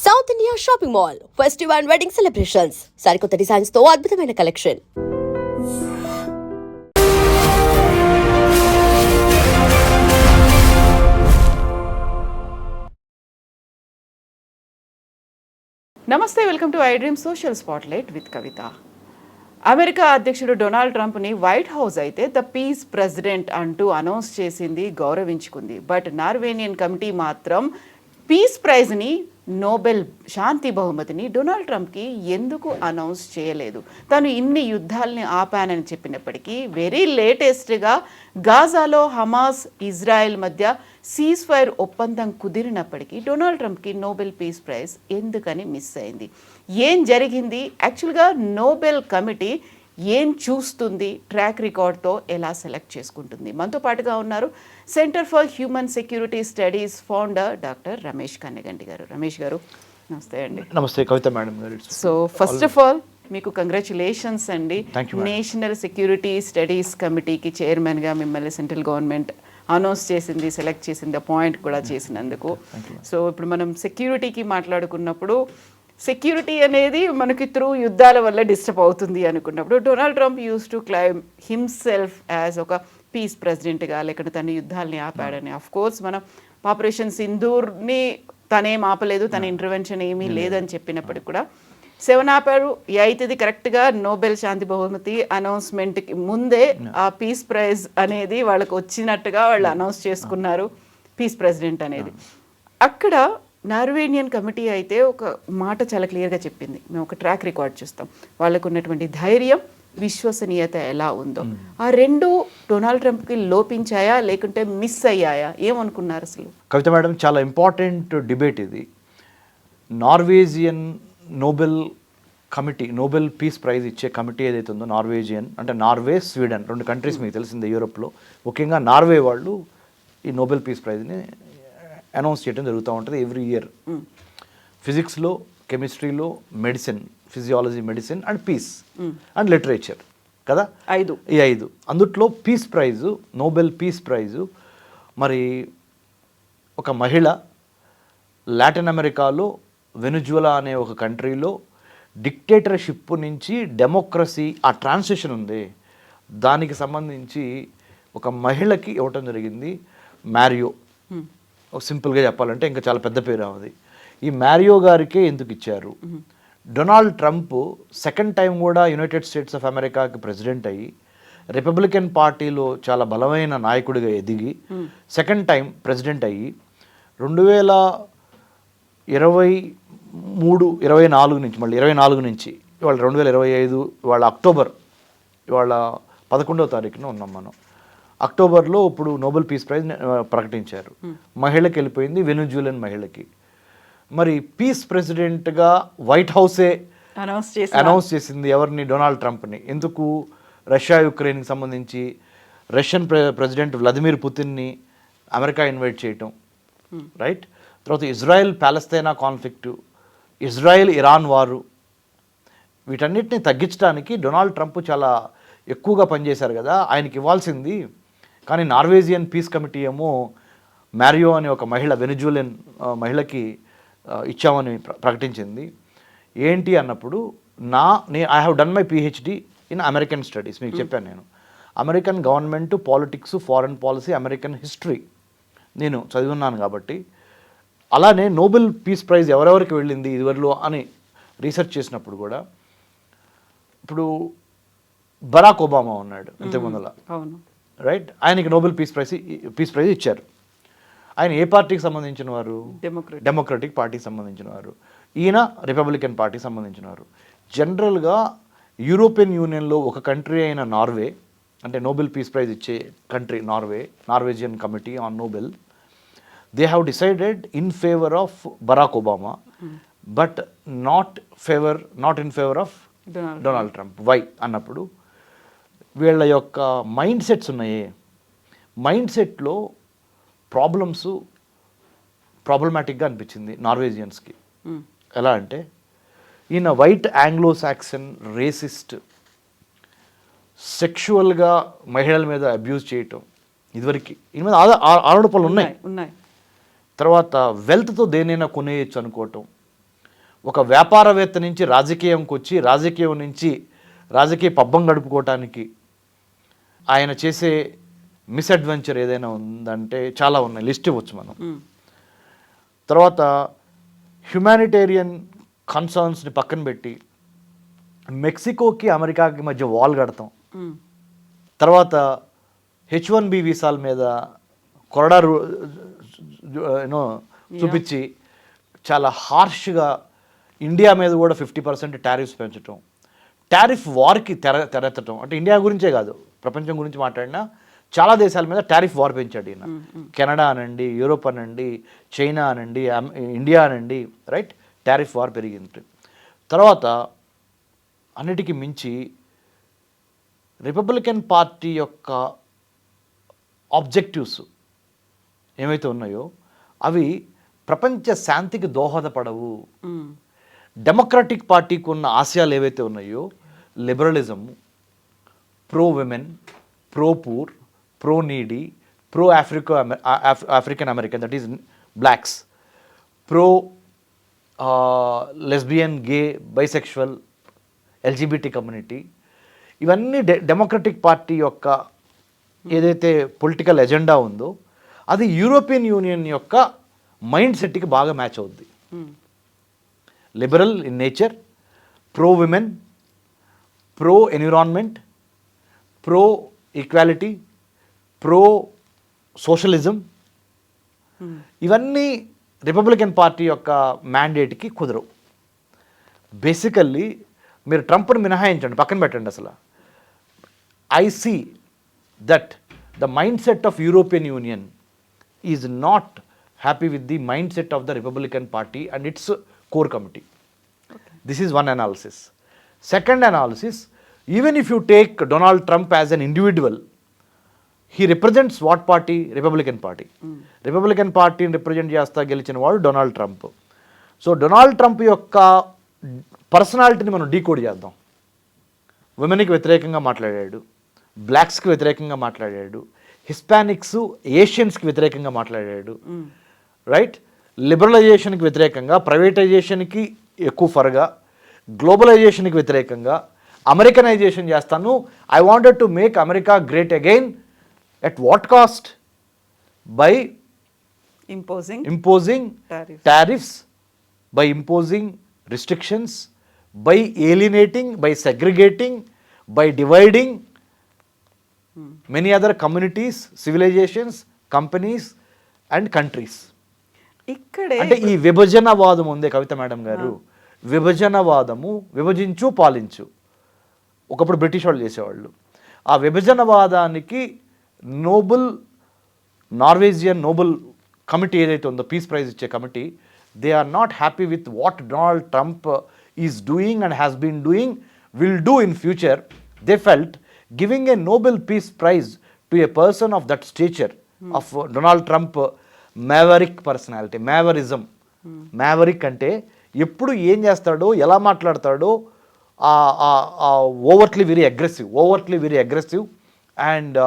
South India shopping mall festive and wedding celebrations సరికొత్త designs తో అద్భుతమైన కలెక్షన్. నమస్తే, welcome to I dream social spotlight with Kavitha. America అధ్యక్షుడు Donald ట్రంప్ని white house అయితే the piece president అంటూ announce చేసింది, గౌరవించుకుంది. But నార్వేనియన్ committee మాత్రం piece ప్రైజ్ని, Nobel శాంతి బహుమతిని డొనాల్డ్ ట్రంప్కి ఎందుకు అనౌన్స్ చేయలేదు? తను ఇన్ని యుద్ధాలని ఆపానని చెప్పినప్పటికీ వెరీ లేటెస్ట్గా గాజాలో హమాస్ ఇజ్రాయెల్ మధ్య సీజ్ ఫైర్ ఒప్పందం కుదిరినప్పటికీ డొనాల్డ్ ట్రంప్కి నోబెల్ పీస్ ప్రైజ్ ఎందుకని మిస్ అయింది? ఏం జరిగింది? యాక్చువల్గా నోబెల్ కమిటీ ఏం చూస్తుంది? ట్రాక్ రికార్డ్తో ఎలా సెలెక్ట్ చేసుకుంటుంది? మనతో పాటుగా ఉన్నారు centre for human security studies founder doctor Ramesh Kanneganti గారు. రమేష్ గారు నమస్తే అండి. నమస్తే కవిత మేడం గారు. సో ఫస్ట్ ఆఫ్ ఆల్ మీకు కంగ్రాచులేషన్స్ అండి. నేషనల్ సెక్యూరిటీ స్టడీస్ కమిటీకి చైర్మన్గా మిమ్మల్ని సెంట్రల్ గవర్నమెంట్ అనౌన్స్ చేసింది, సెలెక్ట్ చేసింది, అపాయింట్ కూడా చేసినందుకు. సో ఇప్పుడు మనం సెక్యూరిటీకి మాట్లాడుకున్నప్పుడు సెక్యూరిటీ అనేది మనకి త్రూ యుద్ధాల వల్ల డిస్టర్బ్ అవుతుంది అనుకున్నప్పుడు Donald Trump use to claim himself as ఒక పీస్ ప్రెసిడెంట్గా, లేకుంటే తన యుద్ధాలని ఆపాడని. ఆఫ్ కోర్స్ మనం ఆపరేషన్ సింధూర్ని తనేం ఆపలేదు, తన ఇంటర్వెన్షన్ ఏమీ లేదని చెప్పినప్పటికి కూడా 7 ఆపారు. 8ది కరెక్ట్గా నోబెల్ శాంతి బహుమతి అనౌన్స్మెంట్కి ముందే ఆ పీస్ ప్రైజ్ అనేది వాళ్ళకి వచ్చినట్టుగా వాళ్ళు అనౌన్స్ చేసుకున్నారు, పీస్ ప్రెసిడెంట్ అనేది. అక్కడ నార్వేనియన్ కమిటీ అయితే ఒక మాట చాలా క్లియర్గా చెప్పింది, మేము ఒక ట్రాక్ రికార్డ్ చూస్తాం, వాళ్ళకు ఉన్నటువంటి ధైర్యం, విశ్వసనీయత ఎలా ఉందో. ఆ రెండు డొనాల్డ్ ట్రంప్కి లోపించాయా లేకుంటే మిస్ అయ్యాయా? ఏమనుకున్నారు అసలు? కవిత మేడం, చాలా ఇంపార్టెంట్ డిబేట్ ఇది. Norwegian Nobel committee, Nobel peace prize ఇచ్చే కమిటీ ఏదైతే ఉందో, నార్వేజియన్ అంటే నార్వే, స్వీడన్, 2 కంట్రీస్ మీకు తెలిసిందే యూరోప్లో. ముఖ్యంగా నార్వే వాళ్ళు ఈ నోబెల్ పీస్ ప్రైజ్ని అనౌన్స్ చేయడం జరుగుతూ ఉంటుంది ఎవ్రీ ఇయర్. ఫిజిక్స్లో, కెమిస్ట్రీలో, medicine, physiology, medicine and peace and literature కదా, ఈ 5. అందుట్లో peace prize, Nobel peace prize మరి ఒక మహిళ లాటిన్ అమెరికాలో వెనుజులా అనే ఒక కంట్రీలో డిక్టేటర్షిప్ నుంచి డెమోక్రసీ, ఆ ట్రాన్సిషన్ ఉంది, దానికి సంబంధించి ఒక మహిళకి ఇవ్వటం జరిగింది. మ్యారియో, సింపుల్గా చెప్పాలంటే ఇంకా చాలా పెద్ద పేరు అది. ఈ మ్యారియో గారికే ఎందుకు ఇచ్చారు? డొనాల్డ్ ట్రంప్ సెకండ్ టైం కూడా యునైటెడ్ స్టేట్స్ ఆఫ్ అమెరికాకి ప్రెసిడెంట్ అయ్యి రిపబ్లికన్ పార్టీలో చాలా బలమైన నాయకుడిగా ఎదిగి సెకండ్ టైం ప్రెసిడెంట్ అయ్యి 2023-24 నుంచి, మళ్ళీ 24 నుంచి ఇవాళ 2025 ఇవాళ అక్టోబర్, ఇవాళ 11వ తారీఖున ఉన్నాం మనం. అక్టోబర్లో ఇప్పుడు నోబెల్ పీస్ ప్రైజ్ ప్రకటించారు. మహిళకి వెళ్ళిపోయింది, వెనుజులన్ మహిళకి. మరి పీస్ ప్రెసిడెంట్గా వైట్ హౌసే అనౌన్స్ చేసింది ఎవరిని? డొనాల్డ్ ట్రంప్ని. ఎందుకు? రష్యా యుక్రెయిన్కి సంబంధించి రష్యన్ ప్రెసిడెంట్ వ్లాదిమిర్ పుతిన్ని అమెరికా ఇన్వైట్ చేయటం, రైట్? తర్వాత Israel Palestine conflict, Israel Iran వారు, వీటన్నిటిని తగ్గించడానికి డొనాల్డ్ ట్రంప్ చాలా ఎక్కువగా పనిచేశారు కదా, ఆయనకి ఇవ్వాల్సింది. కానీ నార్వేజియన్ పీస్ కమిటీ ఏమో మ్యారియో అనే ఒక మహిళ, వెనుజులన్ మహిళకి ఇచ్చామని ప్రకటించింది. ఏంటి అన్నప్పుడు I have done my PhD in American studies. మీకు చెప్పాను నేను, American government, politics, foreign policy, American history నేను చదివిన్నాను కాబట్టి. అలానే నోబెల్ పీస్ ప్రైజ్ ఎవరెవరికి వెళ్ళింది ఇదివరలో అని రీసెర్చ్ చేసినప్పుడు కూడా, ఇప్పుడు బరాక్ ఒబామా ఉన్నాడు ఇంతకుముందులా, రైట్? ఆయనకి నోబెల్ పీస్ ప్రైజ్ ఇచ్చారు. ఆయన ఏ పార్టీకి సంబంధించిన వారు? డెమోక్రటిక్ పార్టీకి సంబంధించిన వారు. ఈయన రిపబ్లికన్ పార్టీకి సంబంధించిన వారు. జనరల్గా యూరోపియన్ యూనియన్లో ఒక కంట్రీ అయిన నార్వే, అంటే నోబెల్ పీస్ ప్రైజ్ ఇచ్చే country Norwegian committee on Nobel, they have decided in favour of Barack Obama, but not in favour of Donald Trump. Why అన్నప్పుడు వీళ్ళ యొక్క మైండ్ సెట్స్ ఉన్నాయి. మైండ్ సెట్లో ప్రాబ్లమాటిక్గా అనిపించింది నార్వేజియన్స్కి. ఎలా అంటే, ఈయన వైట్ ఆంగ్లో సాక్సన్ రేసిస్ట్, సెక్షువల్గా మహిళల మీద అబ్యూజ్ చేయటం, ఇదివరకు ఈయన మీద ఆరోపణలు ఉన్నాయి. తర్వాత వెల్త్తో దేనైనా కొనేయచ్చు అనుకోవటం, ఒక వ్యాపారవేత్త నుంచి రాజకీయంకి వచ్చి రాజకీయం నుంచి రాజకీయ పబ్బం గడుపుకోవటానికి ఆయన చేసే మిస్అడ్వెంచర్ ఏదైనా ఉందంటే చాలా ఉన్నాయి, లిస్ట్ ఇవ్వచ్చు మనం. తర్వాత హ్యుమానిటేరియన్ కన్సర్న్స్ని పక్కన పెట్టి మెక్సికోకి అమెరికాకి మధ్య వాల్ కడతాం. తర్వాత H1B వీసాల మీద కొరడా యూనో చూపించి చాలా హార్ష్గా ఇండియా మీద కూడా 50% టారిఫ్స్ పెంచడం, టారిఫ్ వార్కి తెరెత్తడం. అంటే ఇండియా గురించే కాదు, ప్రపంచం గురించి మాట్లాడినా చాలా దేశాల మీద టారిఫ్ వార్ పెంచాడు ఈయన. కెనడా అనండి, యూరోప్ అనండి, చైనా అనండి, ఇండియా అనండి, రైట్, టారిఫ్ వార్ పెరిగింది. తర్వాత అన్నిటికీ మించి రిపబ్లికన్ పార్టీ యొక్క ఆబ్జెక్టివ్స్ ఏవైతే ఉన్నాయో అవి ప్రపంచ శాంతికి దోహదపడవు. డెమోక్రటిక్ పార్టీకి ఉన్న ఆశయాలు ఏవైతే ఉన్నాయో liberalism, pro women, pro poor, pro needy, pro African American, that is blocks, pro lesbian, gay, bisexual, LGBT community, ఇవన్నీ డెమోక్రటిక్ పార్టీ యొక్క ఏదైతే పొలిటికల్ ఎజెండా ఉందో అది యూరోపియన్ యూనియన్ యొక్క మైండ్ సెట్కి బాగా మ్యాచ్ అవుద్ది. Liberal in nature, pro women, pro environment, pro equality, pro socialism, ఇవన్నీ రిపబ్లికన్ పార్టీ యొక్క మ్యాండేట్కి కుదరవు. బేసికల్లీ మీరు ట్రంప్ని మినహాయించండి, పక్కన పెట్టండి. అసలు I see that the mind set of European Union is not happy with the mindset of the Republican Party and its core committee. This is one analysis. Second analysis, even if you take Donald Trump as an individual, he represents what party? Republican Party. Republican Party represent చేస్తా గెలిచిన వాడు Donald Trump. So Donald Trump యొక్క పర్సనాలిటీని మనం decode చేద్దాం. విమెన్కి వ్యతిరేకంగా మాట్లాడాడు, బ్లాక్స్కి వ్యతిరేకంగా మాట్లాడాడు, హిస్పానిక్స్, ఏషియన్స్కి వ్యతిరేకంగా మాట్లాడాడు, రైట్, లిబరలైజేషన్కి వ్యతిరేకంగా, ప్రైవేటైజేషన్కి ఎక్కువ ఫరగా, గ్లోబలైజేషన్కి వ్యతిరేకంగా, అమెరికనైజేషన్ చేస్తాను, I wanted to make America great again, at what cost? By imposing tariffs, by imposing restrictions, by alienating, by segregating, by dividing many other communities, civilizations, companies and countries. ఇక్కడే అంటే ఈ విభజనవాదం ఉంది కవిత madam గారు, విభజనవాదము, విభజించు పాలించు, ఒకప్పుడు British వాళ్ళు చేసేవాళ్ళు. ఆ విభజనవాదానికి నార్వేజియన్ నోబెల్ కమిటీ ఏదైతే ఉందో, పీస్ ప్రైజ్ ఇచ్చే committee, they are not happy with what Donald Trump is doing and has been doing, will do in future. They felt giving a Nobel peace prize to a person of that stature of Donald Trump, maverick personality, maverism. Maverick అంటే ఎప్పుడు ఏం చేస్తాడో, ఎలా మాట్లాడతాడో, overtly very aggressive and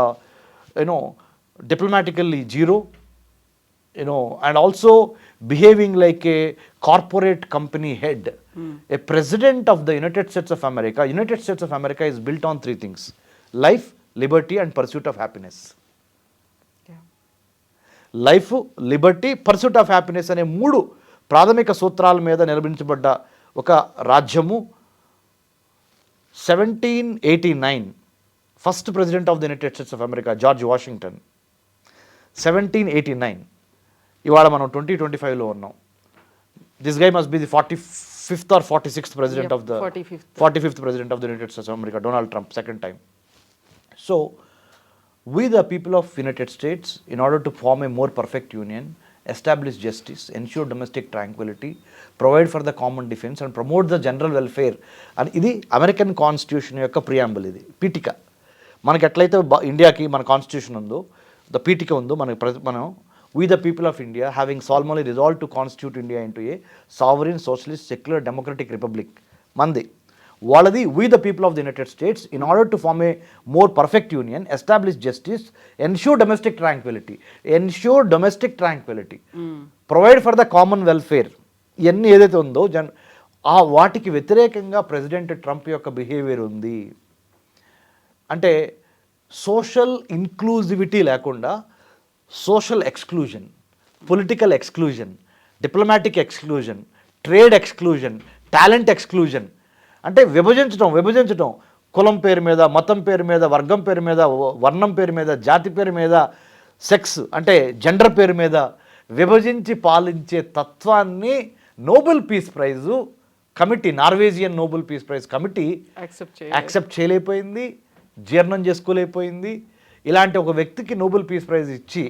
you know diplomatically zero, and also behaving like a corporate company head. A president of the United States of America is built on three things: life, liberty and pursuit of happiness. Life, Liberty, pursuit of happiness అనే మూడు ప్రాథమిక సూత్రాల మీద నిర్మించబడ్డ ఒక రాజ్యము. 1789 first president of the United states of America George Washington. 1789. ఇవాళ మనం 2025లో ఉన్నాం. This guy must be the 45th or 46th president of the 45th president of the United States of America, Donald Trump, second time. So we the people of United States, in order to form a more perfect union, establish justice, ensure domestic tranquility, provide for the common defense and promote the general welfare. And ఇది American constitution యొక్క preamble, ఇది పీఠిక. మనకి ఎట్లయితే ఇండియాకి మన constitution ఉందో, the Pitaka ఉందో, మనం we the people of India, having solemnly resolved to constitute India into a sovereign, socialist, secular, democratic republic. Mandi వాళ్ళది we the people of the United States, in order to form a more perfect union, establish justice, ensure domestic tranquility, provide for the common welfare. ఇవన్నీ ఏదైతే ఉందో వాటికి వ్యతిరేకంగా president Trump యొక్క behaviour ఉంది. అంటే social inclusivity లేకుండా social exclusion, political exclusion, diplomatic exclusion, trade exclusion, talent exclusion, అంటే విభజించడం కులం పేరు మీద, మతం పేరు మీద, వర్గం పేరు మీద, వర్ణం పేరు మీద, జాతి పేరు మీద, సెక్స్ అంటే జెండర్ పేరు మీద విభజించి పాలించే తత్వాన్ని Nobel peace prize committee, Norwegian Nobel peace prize committee accept చేయలేకపోయింది, జీర్ణం చేసుకోలేకపోయింది. ఇలాంటి ఒక వ్యక్తికి నోబెల్ పీస్ ప్రైజ్ ఇచ్చి,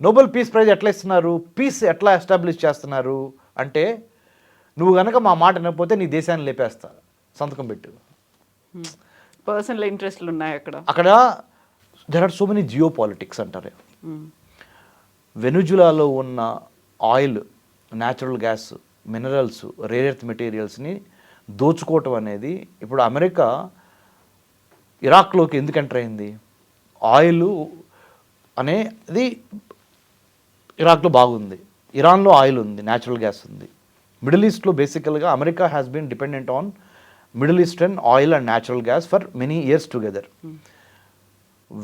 నోబెల్ పీస్ ప్రైజ్ ఎట్లా ఇస్తున్నారు, పీస్ ఎట్లా ఎస్టాబ్లిష్ చేస్తున్నారు అంటే, నువ్వు కనుక మా మాట వినకపోతే నీ దేశాన్ని లేపేస్తా, సంతకం పెట్టు. పర్సనల్ ఇంట్రెస్ట్లు ఉన్నాయి అక్కడ there are so many geopolitics అంటారు. వెనుజులాలో ఉన్న oil, natural gas, minerals, rare earth మెటీరియల్స్ని దోచుకోవటం అనేది ఇప్పుడు అమెరికా ఇరాక్లోకి ఎందుకు ఎంటర్ అయింది? ఆయిల్ అనేది ఇరాక్లో బాగుంది, ఇరాన్లో ఆయిల్ ఉంది, న్యాచురల్ గ్యాస్ ఉంది. మిడిల్ ఈస్ట్లో బేసికల్గా America has been dependent on middle eastern oil and natural gas for many years together.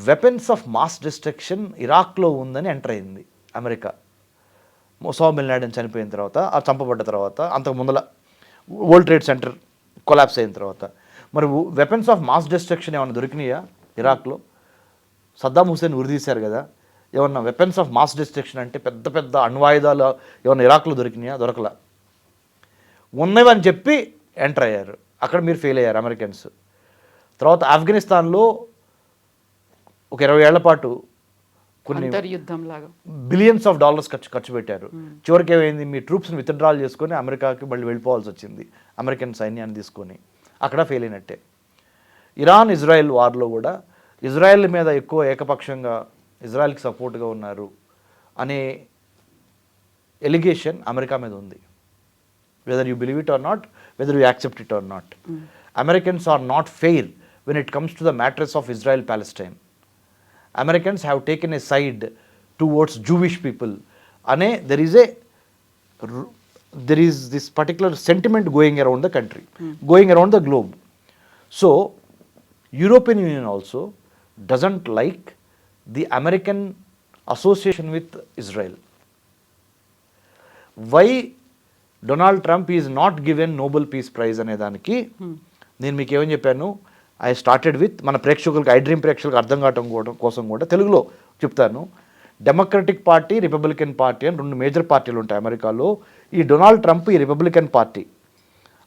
Weapons of mass destruction ఇరాక్లో ఉందని ఎంటర్ అయింది అమెరికా. ఒసామా బిన్ లాడెన్ చనిపోయిన తర్వాత, ఆ చంపబడ్డ తర్వాత, అంతకు ముందల వరల్డ్ ట్రేడ్ సెంటర్ కొలాప్స్ అయిన తర్వాత, మరి వెపన్స్ ఆఫ్ మాస్ డిస్ట్రక్షన్ ఏమైనా దొరికినాయా ఇరాక్లో? సద్దాం హుసేన్ ఉరిదీశారు కదా. ఏమన్నా వెపన్స్ ఆఫ్ మాస్ డిస్ట్రక్షన్ అంటే పెద్ద పెద్ద అణ్వాయుధాలు ఏమన్నా ఇరాక్లో దొరికినాయా? దొరకలా. ఉన్నవని చెప్పి ఎంటర్ అయ్యారు, అక్కడ మీరు ఫెయిల్ అయ్యారు అమెరికన్స్. తర్వాత ఆఫ్ఘనిస్తాన్లో ఒక 20 ఏళ్ల పాటు కొన్ని బిలియన్స్ ఆఫ్ డాలర్స్ ఖర్చు పెట్టారు. చివరికి ఏమైంది, మీ ట్రూప్స్ని విత్డ్రాల్ చేసుకొని అమెరికాకి మళ్ళీ వెళ్ళిపోవాల్సి వచ్చింది, అమెరికన్ సైన్యాన్ని తీసుకొని. అక్కడ ఫెయిల్ అయినట్టే. ఇరాన్ ఇజ్రాయెల్ వార్లో కూడా ఇజ్రాయెల్ మీద ఎక్కువ ఏకపక్షంగా ఇజ్రాయెల్కి సపోర్ట్గా ఉన్నారు అనే ఎలిగేషన్ అమెరికా మీద ఉంది. Whether you believe it or not, whether you accept it or not, Americans are not fair when it comes to the matters of Israel Palestine. Americans have taken a side towards Jewish people. There is this particular sentiment going around the country, going around the globe. So, European Union also doesn't like the American association with Israel. Why Donald Trump is not given Nobel Peace Prize అనే దానికి నేను మీకు ఏమని చెప్పాను, I started with మన ప్రేక్షకులకు, I dream ప్రేక్షకులకు అర్థం కావడం కోసం కూడా తెలుగులో చెప్తాను. డెమోక్రటిక్ పార్టీ, రిపబ్లికన్ పార్టీ అని 2 మేజర్ పార్టీలు ఉంటాయి అమెరికాలో. ఈ డొనాల్డ్ ట్రంప్ ఈ రిపబ్లికన్ పార్టీ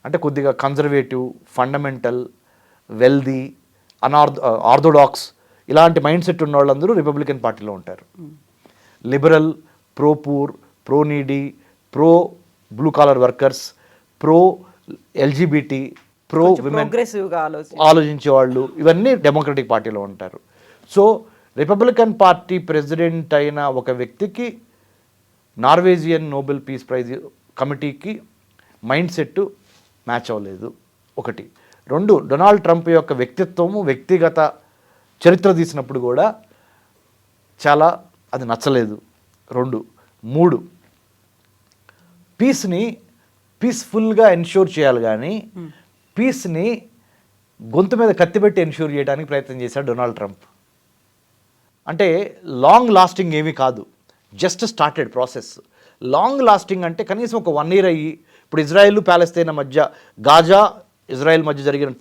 అంటే కొద్దిగా కన్జర్వేటివ్, ఫండమెంటల్, వెల్దీ, ఆర్థోడాక్స్ ఇలాంటి మైండ్ సెట్ ఉన్న వాళ్ళందరూ రిపబ్లికన్ పార్టీలో ఉంటారు. Liberal, pro poor, pro needy, pro blue collar workers, pro LGBT, pro women ఆలోచించే వాళ్ళు, ఇవన్నీ డెమోక్రటిక్ పార్టీలో ఉంటారు. సో రిపబ్లికన్ పార్టీ ప్రెసిడెంట్ అయిన ఒక వ్యక్తికి నార్వేజియన్ నోబెల్ పీస్ ప్రైజ్ కమిటీకి మైండ్ సెట్ మ్యాచ్ అవ్వలేదు, 1. 2, డొనాల్డ్ ట్రంప్ యొక్క వ్యక్తిత్వము, వ్యక్తిగత చరిత్ర తీసినప్పుడు కూడా చాలా అది నచ్చలేదు, 2. 3, పీస్ని పీస్ఫుల్గా ఎన్ష్యూర్ చేయాలి కానీ పీస్ని గొంతు మీద కత్తిపెట్టి ఎన్ష్యూర్ చేయడానికి ప్రయత్నం చేశాడు డొనాల్డ్ ట్రంప్. అంటే లాంగ్ లాస్టింగ్ ఏమీ కాదు, just started process. Long lasting అంటే కనీసం ఒక 1 year అయ్యి, ఇప్పుడు ఇజ్రాయెల్ ప్యాలెస్తైన్ మధ్య, గాజా ఇజ్రాయెల్ మధ్య జరిగిన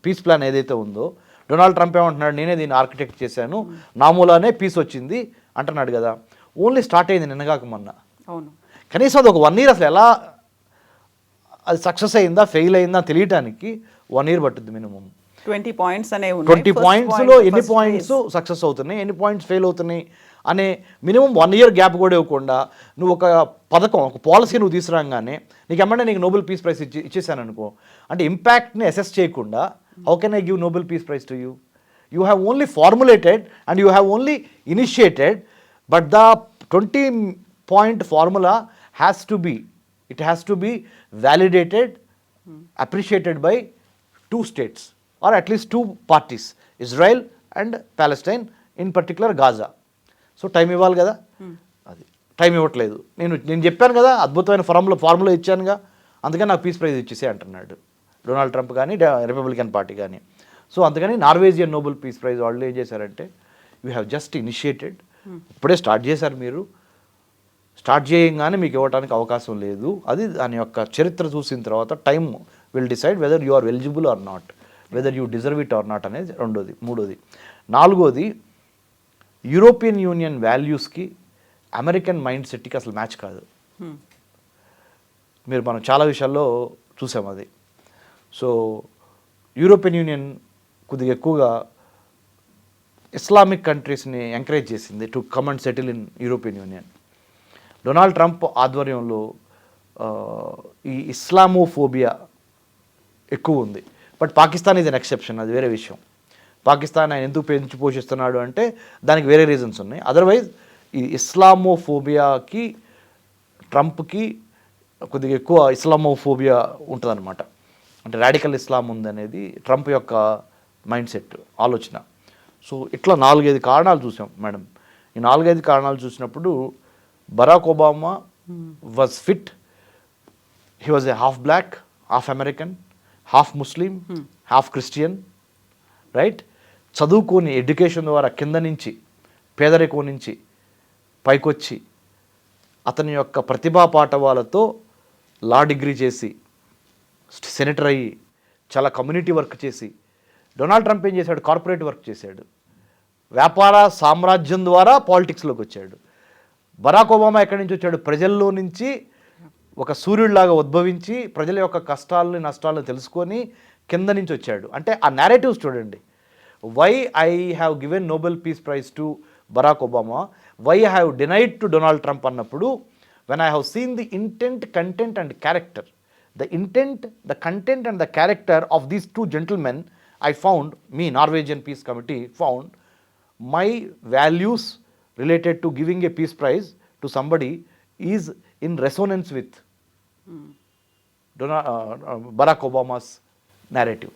పీస్ ప్లాన్ ఏదైతే ఉందో, డొనాల్డ్ ట్రంప్ ఏమంటున్నాడు, నేనే దీన్ని ఆర్కిటెక్ట్ చేశాను, నా మూలానే పీస్ వచ్చింది అంటున్నాడు కదా. ఓన్లీ స్టార్ట్ అయింది నిన్నగాక మొన్న. అవును, కనీసం అది ఒక 1 year అసలు ఎలా అది సక్సెస్ అయిందా ఫెయిల్ అయిందా తెలియటానికి 1 year పట్టుద్ది మినిమం. 20 points అనేవి 20 pointsలో ఎన్ని పాయింట్స్ సక్సెస్ అవుతున్నాయి, ఎన్ని పాయింట్స్ ఫెయిల్ అవుతున్నాయి అనే మినిమం 1 year గ్యాప్ కూడా ఇవ్వకుండా నువ్వు ఒక పథకం, ఒక పాలసీ నువ్వు తీసుకురాగానే నీకు ఏమన్నా నీకు నోబెల్ పీస్ ప్రైజ్ ఇచ్చేసాను అనుకో, అంటే ఇంపాక్ట్ని అసెస్ చేయకుండా how can I give Nobel peace prize to you? You have only formulated and you have only initiated, but the 20-point formula it has to be validated, appreciated by 2 states or at least 2 parties, Israel and Palestine, in particular Gaza. So time ఇవ్వాలి కదా, అది time ఇవ్వట్లేదు. నేను చెప్పాను కదా, అద్భుతమైన formula ఇచ్చానుగా, అందుకని నాకు పీస్ ప్రైజ్ ఇచ్చేసే అంటున్నాడు డొనాల్డ్ ట్రంప్ కానీ రిపబ్లికన్ పార్టీ కానీ. సో అందుకని నార్వేజియన్ నోబెల్ పీస్ ప్రైజ్ వాళ్ళు ఏం చేశారంటే, యూ హ్యావ్ జస్ట్ ఇనిషియేటెడ్, ఇప్పుడే స్టార్ట్ చేశారు మీరు, స్టార్ట్ చేయగానే మీకు ఇవ్వడానికి అవకాశం లేదు. అది దాని యొక్క చరిత్ర చూసిన తర్వాత time will decide whether you are eligible or not, whether you deserve it or not అనేది రెండోది. మూడోది, నాలుగోది, యూరోపియన్ యూనియన్ వాల్యూస్కి అమెరికన్ మైండ్ సెట్కి అసలు మ్యాచ్ కాదు. మనం చాలా విషయాల్లో చూసాం అది. సో యూరోపియన్ యూనియన్ కొద్దిగా ఎక్కువగా ఇస్లామిక్ కంట్రీస్ని ఎంకరేజ్ చేసింది to come and settle in European union. Donald Trump ఆధ్వర్యంలో ఈ ఇస్లామోఫోబియా ఎక్కువ ఉంది. But Pakistan is an exception, అది వేరే విషయం. పాకిస్తాన్ ఆయన ఎందుకు పెంచి పోషిస్తున్నాడు అంటే దానికి వేరే రీజన్స్ ఉన్నాయి. అదర్వైజ్ ఈ ఇస్లామోఫోబియాకి ట్రంప్కి కొద్దిగా ఎక్కువ ఇస్లామోఫోబియా ఉంటుందన్నమాట. అంటే రాడికల్ ఇస్లాం ఉందనేది ట్రంప్ యొక్క మైండ్ సెట్, ఆలోచన. సో ఇట్లా 4-5 కారణాలు చూసాం మేడం. ఈ 4-5 కారణాలు చూసినప్పుడు Barack Obama was fit. He was a half black, half American, half Muslim, half Christian, right? చదువుకొని ఎడ్యుకేషన్ ద్వారా కింద నుంచి పేదరికం నుంచి పైకొచ్చి అతని యొక్క ప్రతిభా పాఠవాలతో లా డిగ్రీ చేసి సెనేటర్ అయ్యి చాలా కమ్యూనిటీ వర్క్ చేసి, డొనాల్డ్ ట్రంప్ ఏం చేశాడు, కార్పొరేట్ వర్క్ చేశాడు, వ్యాపార సామ్రాజ్యం ద్వారా పాలిటిక్స్లోకి వచ్చాడు. బరాక్ ఒబామా ఎక్కడి నుంచి వచ్చాడు, ప్రజల్లో నుంచి ఒక సూర్యుడిలాగా ఉద్భవించి ప్రజల యొక్క కష్టాలని నష్టాలను తెలుసుకొని కింద నుంచి వచ్చాడు. అంటే ఆ నేరేటివ్స్ చూడండి. Why I have given Nobel peace prize to Barack Obama, why I have denied to Donald Trump అన్నప్పుడు, when I have seen the intent, content and character, the intent, the content and the character of these two gentlemen, I found, Norwegian Peace Committee found, my values related to giving a peace prize to somebody is in resonance with Barack Obama's narrative.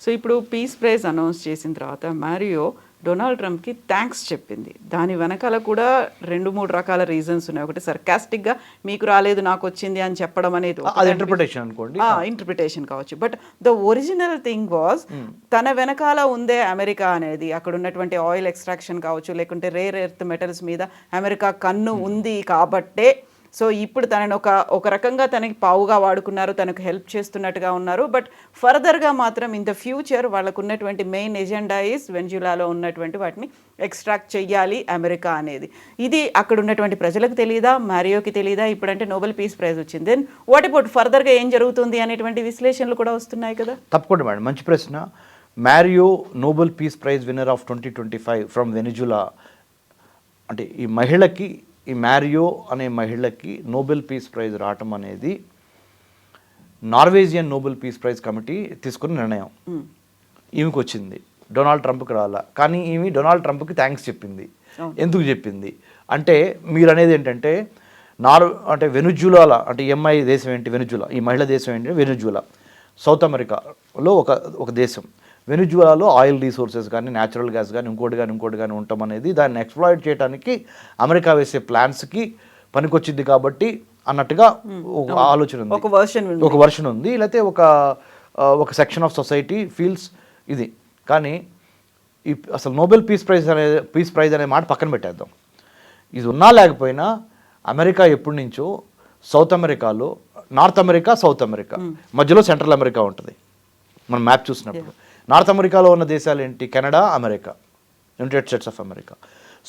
So ఇప్పుడు peace prize announce చేసిన తర్వాత Mario Donald ట్రంప్కి thanks చెప్పింది. దాని వెనకాల కూడా 2-3 రకాల reasons ఉన్నాయి. ఒకటి సర్కాస్టిక్గా మీకు రాలేదు నాకు వచ్చింది అని చెప్పడం అనేది ఇంటర్ప్రిటేషన్ అనుకోండి, ఇంటర్ప్రిటేషన్ కావచ్చు. But the original thing was తన వెనకాల ఉందే అమెరికా అనేది. అక్కడ ఉన్నటువంటి ఆయిల్ ఎక్స్ట్రాక్షన్ కావచ్చు, లేకుంటే రేర్ ఎర్త్ మెటల్స్ మీద అమెరికా కన్ను ఉంది కాబట్టే సో ఇప్పుడు తనని ఒక రకంగా తనకి పావుగా వాడుకున్నారు, తనకు హెల్ప్ చేస్తున్నట్టుగా ఉన్నారు. బట్ ఫర్దర్గా మాత్రం ఇన్ ద ఫ్యూచర్ వాళ్ళకు ఉన్నటువంటి మెయిన్ ఎజెండా ఈస్ వెనిజులాలో ఉన్నటువంటి వాటిని ఎక్స్ట్రాక్ట్ చెయ్యాలి అమెరికా అనేది. ఇది అక్కడ ఉన్నటువంటి ప్రజలకు తెలియదా, మారియోకి తెలియదా? ఇప్పుడంటే నోబెల్ పీస్ ప్రైజ్ వచ్చింది, దెన్ వాట్ అబౌట్ ఫర్దర్గా ఏం జరుగుతుంది అనేటువంటి విశ్లేషణలు కూడా వస్తున్నాయి కదా. తప్పకుండా మేడం, మంచి ప్రశ్న. Mario Nobel peace prize winner of 2025 from Venezuela. అంటే ఈ మారియో అనే మహిళకి నోబెల్ పీస్ ప్రైజ్ రావటం అనేది Norwegian Nobel peace prize committee తీసుకున్న నిర్ణయం. ఈమెకి వచ్చింది, డొనాల్డ్ ట్రంప్కి రాలా. కానీ ఈమె డొనాల్డ్ ట్రంప్కి థ్యాంక్స్ చెప్పింది. ఎందుకు చెప్పింది అంటే, మీరు అనేది ఏంటంటే అంటే వెనిజులా అంటే ఎంఐ దేశం ఏంటి, వెనిజులా, ఈ మహిళ దేశం ఏంటి, వెనిజులా సౌత్ అమెరికాలో ఒక దేశం. వెనిజులాలో ఆయిల్ రీసోర్సెస్ కానీ, న్యాచురల్ గ్యాస్ కానీ, ఇంకోటి కానీ ఉండటం అనేది దాన్ని ఎక్స్ప్లాయిట్ చేయడానికి అమెరికా వేసే ప్లాన్స్కి పనికొచ్చింది కాబట్టి అన్నట్టుగా ఒక ఆలోచన ఉంది, ఒక వర్షన్ ఉంది. లేకపోతే ఒక సెక్షన్ ఆఫ్ సొసైటీ ఫీల్స్ ఇది. కానీ అసలు నోబెల్ పీస్ ప్రైజ్ అనే మాట పక్కన పెట్టేద్దాం. ఇది ఉన్నా లేకపోయినా అమెరికా ఎప్పటి నుంచో సౌత్ అమెరికాలో, నార్త్ అమెరికా, సౌత్ అమెరికా మధ్యలో సెంట్రల్ అమెరికా ఉంటుంది. మనం మ్యాప్ చూసినప్పుడు నార్త్ అమెరికాలో ఉన్న దేశాలు ఏంటి, Canada, America, United states of America.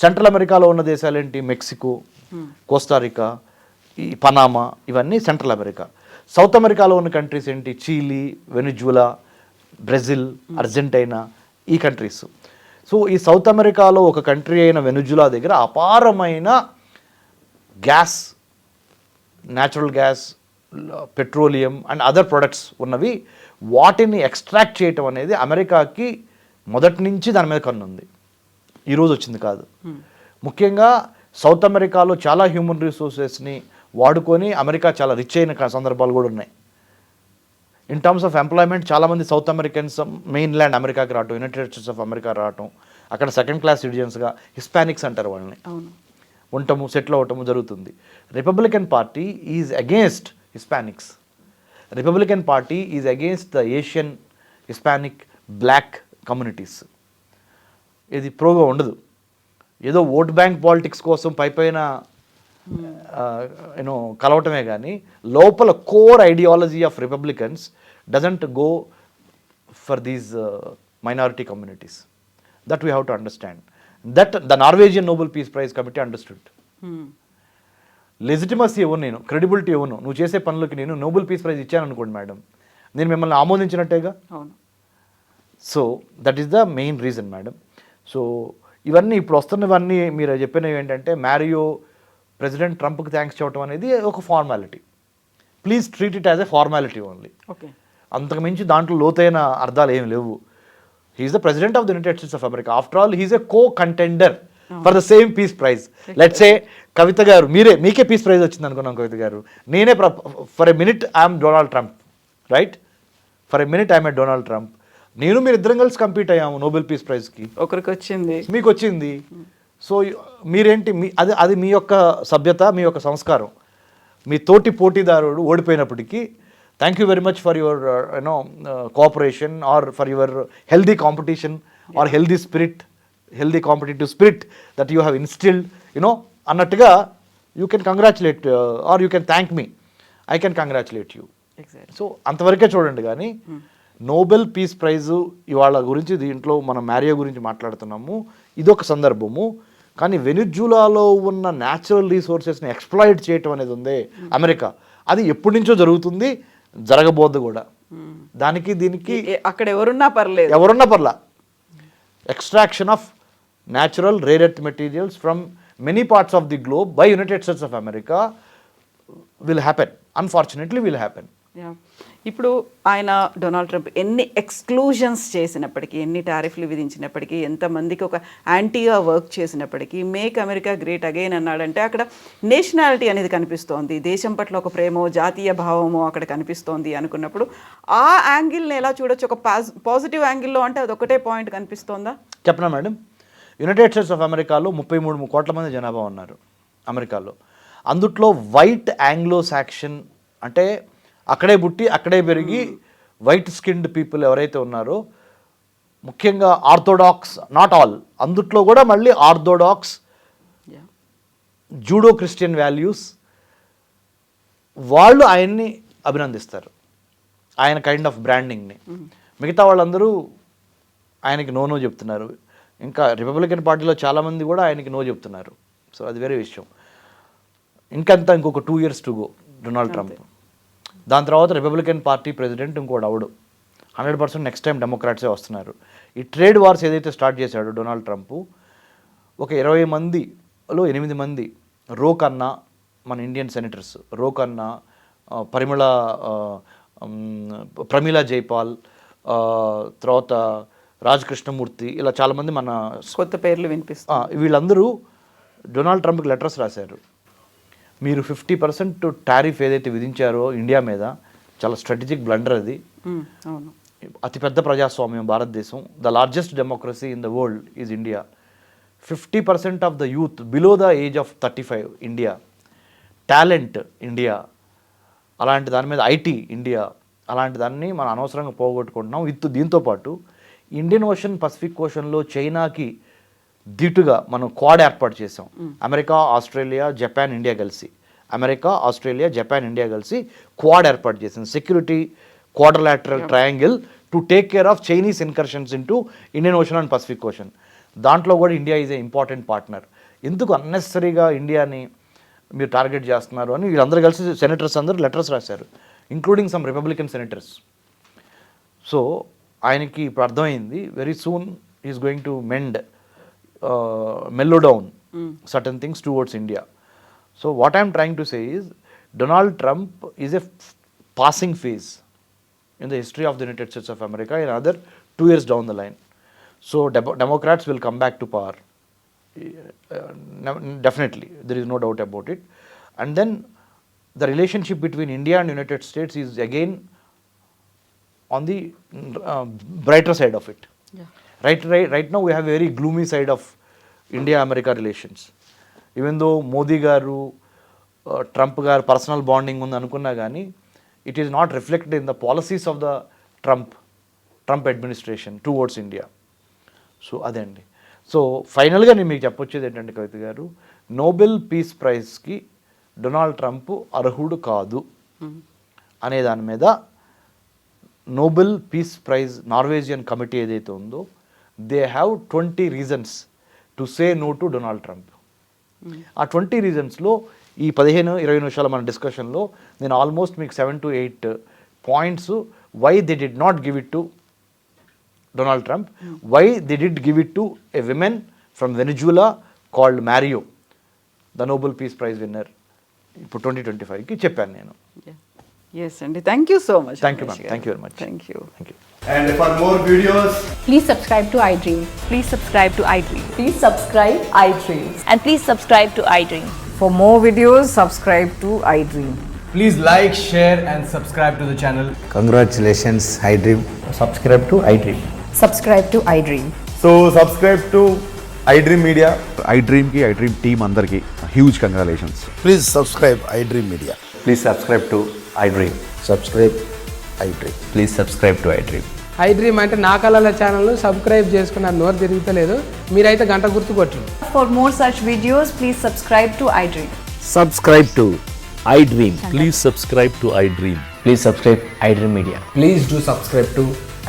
Central అమెరికాలో ఉన్న దేశాలు ఏంటి, మెక్సికో, కోస్టారికా, ఈ పనామా, ఇవన్నీ సెంట్రల్ అమెరికా. సౌత్ అమెరికాలో ఉన్న కంట్రీస్ ఏంటి, చిలీ, వెనిజులా, బ్రెజిల్, అర్జెంటైనా, ఈ కంట్రీస్. సో ఈ సౌత్ అమెరికాలో ఒక కంట్రీ అయిన వెనిజులా దగ్గర అపారమైన gas, natural gas, petroleum and other products ఉన్నవి. వాటిని ఎక్స్ట్రాక్ట్ చేయటం అనేది అమెరికాకి మొదటి నుంచి దాని మీద కన్నుంది, ఈరోజు వచ్చింది కాదు. ముఖ్యంగా సౌత్ అమెరికాలో చాలా హ్యూమన్ రిసోర్సెస్ని వాడుకొని అమెరికా చాలా రిచ్ అయిన సందర్భాలు కూడా ఉన్నాయి. ఇన్ టర్మ్స్ ఆఫ్ ఎంప్లాయ్మెంట్ చాలామంది సౌత్ అమెరికన్స్ మెయిన్ ల్యాండ్ అమెరికాకి రావటం, యునైటెడ్ స్టేట్స్ ఆఫ్ అమెరికా రావటం, అక్కడ సెకండ్ క్లాస్ సిటిజన్స్గా హిస్పానిక్స్ అంటారు వాళ్ళని, ఉండటము సెటిల్ అవ్వటము జరుగుతుంది. Republican party is against Hispanics. Republican party is against the Asian Hispanic black communities. ఇది ప్రోగా ఉండదు. ఏదో ఓట్ బ్యాంక్ పాలిటిక్స్ కోసం పైన యూనో కలవటమే కానీ లోపల core ideology of Republicans doesn't go for these minority communities. That we have to understand. That the Norwegian Nobel Peace Prize Committee understood. Legitimacy ఇవ్వను, నేను క్రెడిబిలిటీ ఇవ్వను. నువ్వు చేసే పనులకి నేను నోబెల్ పీస్ ప్రైజ్ ఇచ్చాను అనుకోండి మేడం, నేను మిమ్మల్ని ఆమోదించినట్టేగా. అవును. So that is the main reason madam. So ఇవన్నీ ఇప్పుడు వస్తున్నవన్నీ మీరు చెప్పినవి ఏంటంటే మ్యారియో ప్రెసిడెంట్ ట్రంప్కి థ్యాంక్స్ చెప్పడం అనేది ఒక formality. Please treat it as a formality only. Okay. అంతకుమించి దాంట్లో లోతైన అర్థాలు ఏమి లేవు. He is the president of the United States of America. After all, he is a co-contender for the same peace prize. Let's say కవిత గారు మీకే peace prize వచ్చింది అనుకున్నాం కవిత గారు, నేనే for a minute I'm Donald Trump, right? For a minute I'm a Donald Trump. నేను మీరు ఇద్దరం కలిసి కంపీట్ అయ్యాము నోబెల్ పీస్ ప్రైజ్కి. ఒకరికి వచ్చింది, మీకు వచ్చింది. సో మీరేంటి అది మీ యొక్క సభ్యత, మీ యొక్క సంస్కారం. మీ తోటి పోటీదారుడు ఓడిపోయినప్పటికీ thank you very much for your cooperation or for your healthy competition or healthy spirit, healthy competitive spirit that you have instilled, అన్నట్టుగా you can congratulate or you can thank me, I can congratulate you. Exactly. So అంతవరకే చూడండి. కానీ Nobel peace praise ఇవాళ గురించి దీంట్లో మనం Mario గురించి మాట్లాడుతున్నాము, ఇదొక సందర్భము. కానీ వెనిజులాలో ఉన్న న్యాచురల్ రీసోర్సెస్ని ఎక్స్ప్లాయిట్ చేయటం అనేది ఉంది అమెరికా, అది ఎప్పటి నుంచో జరుగుతుంది, జరగబోద్దు కూడా. దానికి దీనికి అక్కడ ఎవరున్నా పర్లా. Extraction of natural rare earth materials from many parts of the globe by United states of America will happen, unfortunately will happen. ఇప్పుడు ఆయన డొనాల్డ్ ట్రంప్ ఎన్ని ఎక్స్క్లూజన్స్ చేసినప్పటికీ, ఎన్ని టారిఫ్లు విధించినప్పటికీ, ఎంతమందికి ఒక యాంటీగా వర్క్ చేసినప్పటికీ, మేక్ అమెరికా గ్రేట్ అగైన్ అన్నాడంటే అక్కడ నేషనాలిటీ అనేది కనిపిస్తోంది, దేశం పట్ల ఒక ప్రేమో జాతీయ భావమో అక్కడ కనిపిస్తోంది అనుకున్నప్పుడు ఆ యాంగిల్ని ఎలా చూడొచ్చు? ఒక పాజిటివ్ యాంగిల్లో అంటే అది ఒకటే పాయింట్ కనిపిస్తోందా? చెప్పనా మేడం, యునైటెడ్ స్టేట్స్ ఆఫ్ అమెరికాలో 33 కోట్ల మంది జనాభా ఉన్నారు అమెరికాలో. అందుట్లో వైట్ ఆంగ్లో సాక్షన్ అంటే అక్కడే పుట్టి అక్కడే పెరిగి వైట్ స్కిన్డ్ పీపుల్ ఎవరైతే ఉన్నారో, ముఖ్యంగా ఆర్థోడాక్స్, నాట్ ఆల్, అందుట్లో కూడా మళ్ళీ ఆర్థోడాక్స్ జూడో క్రిస్టియన్ వాల్యూస్ వాళ్ళు ఆయన్ని అభినందిస్తారు, ఆయన కైండ్ ఆఫ్ బ్రాండింగ్ని. మిగతా వాళ్ళందరూ ఆయనకి నో చెప్తున్నారు. ఇంకా రిపబ్లికన్ పార్టీలో చాలామంది కూడా ఆయనకి నో చెప్తున్నారు. సో అది వేరే విషయం. ఇంకొక 2 years to go Donald Trump. దాని తర్వాత రిపబ్లికన్ పార్టీ ప్రెసిడెంట్ ఇంకోటి అవడు. 100% నెక్స్ట్ టైం డెమోక్రాట్సే వస్తున్నారు. ఈ ట్రేడ్ వార్స్ ఏదైతే స్టార్ట్ చేశాడో డొనాల్డ్ ట్రంప్, ఒక 20 మందిలో 8 మంది రోకన్నా, మన ఇండియన్ సెనేటర్స్ రోకన్నా, ప్రమీలా జైపాల్, తర్వాత రాజకృష్ణమూర్తి, ఇలా చాలామంది మన కొత్త పేర్లు వినిపిస్తారు. వీళ్ళందరూ డొనాల్డ్ ట్రంప్కి లెటర్స్ రాశారు. మీరు 50% టారిఫ్ ఏదైతే విధించారో ఇండియా మీద, చాలా స్ట్రాటజిక్ బ్లండర్ అది. అతిపెద్ద ప్రజాస్వామ్యం భారతదేశం, the largest democracy in the world is India. 50% of the youth below the age of 35 India. Talent India. అలాంటి దాని మీద ఐటీ ఇండియా. అలాంటి దాన్ని మనం అనవసరంగా పోగొట్టుకుంటున్నాం. దీంతోపాటు ఇండియన్ ఓషన్, పసిఫిక్ ఓషన్లో చైనాకి ధీటుగా మనం క్వాడ్ ఏర్పాటు చేసాం. అమెరికా, ఆస్ట్రేలియా, జపాన్, ఇండియా కలిసి, అమెరికా, ఆస్ట్రేలియా, జపాన్, ఇండియా కలిసి క్వాడ్ ఏర్పాటు చేసింది. Security quadrilateral triangle to take care of Chinese incursions into Indian ocean and pacific ocean. దాంట్లో కూడా India is a important partner. ఎందుకు అన్నెసరీగా ఇండియాని మీరు టార్గెట్ చేస్తున్నారు అని వీళ్ళందరూ కలిసి సెనేటర్స్ అందరూ లెటర్స్ రాశారు, including some Republican senators. So ఆయనకి ఇప్పుడు అర్థమైంది, very soon is going to mellow down certain things towards India. So what I am trying to say is Donald Trump is a passing phase in the history of the United States of America in another 2 years down the line. So Democrats will come back to power. Definitely, there is no doubt about it. And then the relationship between India and United States is again on the brighter side of it. Right now we have a very gloomy side of India-America relations. Even though Modi గారు Trump గారు personal bonding ఉంది అనుకున్నా కానీ it is not reflected in the policies of the Trump administration towards India. So అదే అండి. So ఫైనల్గా నేను మీకు చెప్పొచ్చేది ఏంటంటే కవిత గారు, నోబెల్ పీస్ ప్రైజ్కి డొనాల్డ్ ట్రంప్ అర్హుడు కాదు అనే దాని మీద Nobel peace prize Norwegian committee ఏదైతే ఉందో they have 20 reasons to say no to Donald Trump. ఆ 20 రీజన్స్లో ఈ 15-20 నిమిషాల మన డిస్కషన్లో నేను ఆల్మోస్ట్ మీకు 7 to 8 points why they did not give it to Donald Trump, why they did give it to a women from Venezuela called Mario, the Nobel peace prize winner ఇప్పుడు 2025కి చెప్పాను నేను. ఎస్ అండి, thank you so much. Thank you ma'am, thank you very much. Thank you. And for more videos, Please subscribe to iDream. Please subscribe to iDream. Please subscribe iDream. And please subscribe to iDream. For more videos, subscribe to iDream. please like, share and subscribe to the channel. Congratulations, iDream. Subscribe to iDream. Subscribe to iDream. So subscribe to iDream Media. iDream ki iDream team andarki huge congratulations. Please subscribe iDream Media. Please subscribe to iDream. Subscribe iDream. Please subscribe to iDream. iDream అంటే నా కళల ఛానల్ను subscribe చేసుకున్న నోరు తిరుగుతలేదు, మీరైతే గంట గుర్తు కొట్టండి. For more such videos, please subscribe to iDream. Subscribe to iDream. Please subscribe to iDream. Please subscribe iDream Media. Please do subscribe to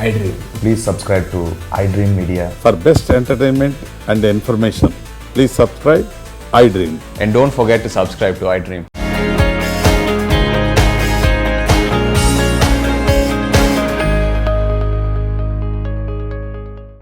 iDream. Please subscribe to iDream Media. For best entertainment and information, please subscribe iDream. And don't forget to subscribe to iDream.